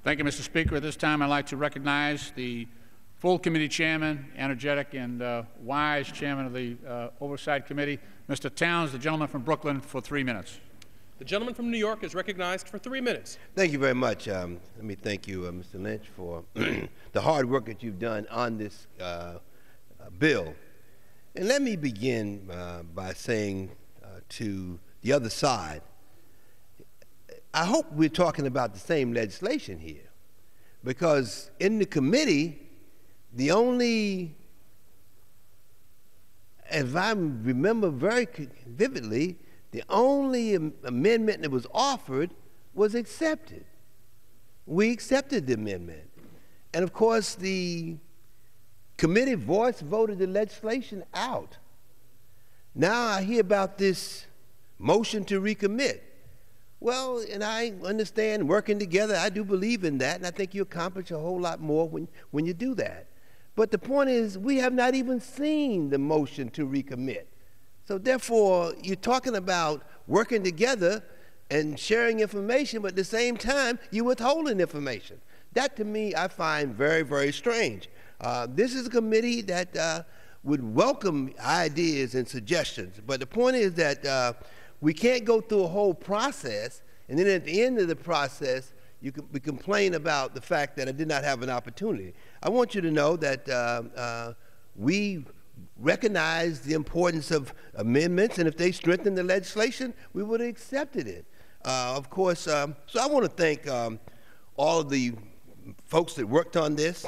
Thank you, Mr. Speaker. At this time, I'd like to recognize the full committee chairman, energetic and wise chairman of the Oversight Committee, Mr. Towns, the gentleman from Brooklyn, for 3 minutes. The gentleman from New York is recognized for 3 minutes. Thank you very much. Let me thank you, Mr. Lynch, for the hard work that you've done on this bill. And let me begin by saying to the other side, I hope we're talking about the same legislation here, because in the committee, the only, if I remember very vividly, the only amendment that was offered was accepted. We accepted the amendment. And of course, the committee voice voted the legislation out. Now I hear about this motion to recommit. Well, and I understand working together, I do believe in that, and I think you accomplish a whole lot more when you do that. But the point is, we have not even seen the motion to recommit. So therefore, you're talking about working together and sharing information, but at the same time, you're withholding information. That, to me, I find very, very strange. This is a committee that would welcome ideas and suggestions, but the point is that we can't go through a whole process, and then at the end of the process, we complain about the fact that I did not have an opportunity. I want you to know that we recognize the importance of amendments, and if they strengthen the legislation, we would have accepted it. Of course, so I want to thank all of the folks that worked on this.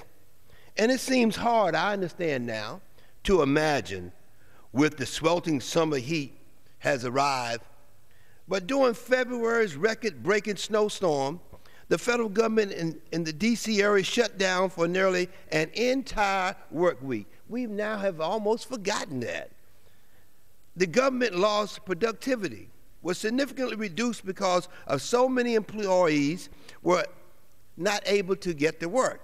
And it seems hard, I understand now, to imagine with the sweltering summer heat has arrived. But during February's record-breaking snowstorm, the federal government in the D.C. area shut down for nearly an entire work week. We now have almost forgotten that. The government lost productivity, was significantly reduced because of so many employees were not able to get to work.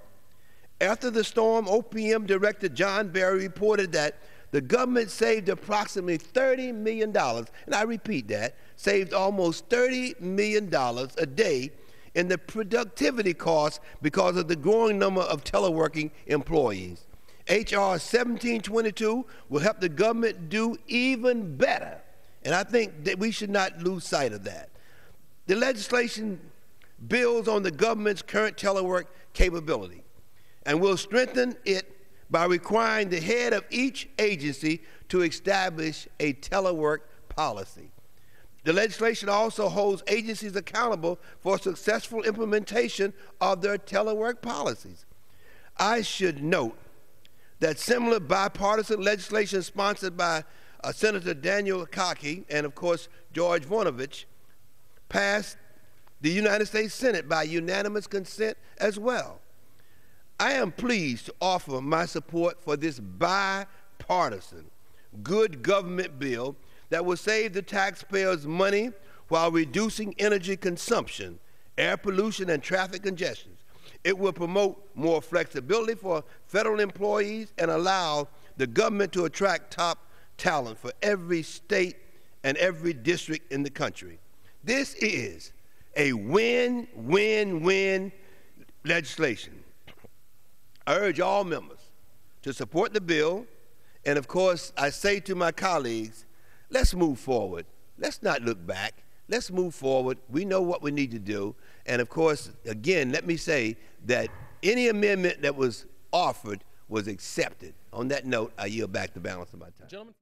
After the storm, OPM Director John Barry reported that the government saved approximately $30 million, and I repeat that, saved almost $30 million a day in the productivity costs because of the growing number of teleworking employees. H.R. 1722 will help the government do even better, and I think that we should not lose sight of that. The legislation builds on the government's current telework capability and will strengthen it by requiring the head of each agency to establish a telework policy. The legislation also holds agencies accountable for successful implementation of their telework policies. I should note that similar bipartisan legislation sponsored by Senator Daniel Kaki and, of course, George Voinovich passed the United States Senate by unanimous consent as well. I am pleased to offer my support for this bipartisan, good government bill that will save the taxpayers money while reducing energy consumption, air pollution, and traffic congestion. It will promote more flexibility for federal employees and allow the government to attract top talent for every state and every district in the country. This is a win-win-win legislation. I urge all members to support the bill, and of course, I say to my colleagues, let's move forward. Let's not look back. Let's move forward. We know what we need to do. And of course, again, let me say that any amendment that was offered was accepted. On that note, I yield back the balance of my time.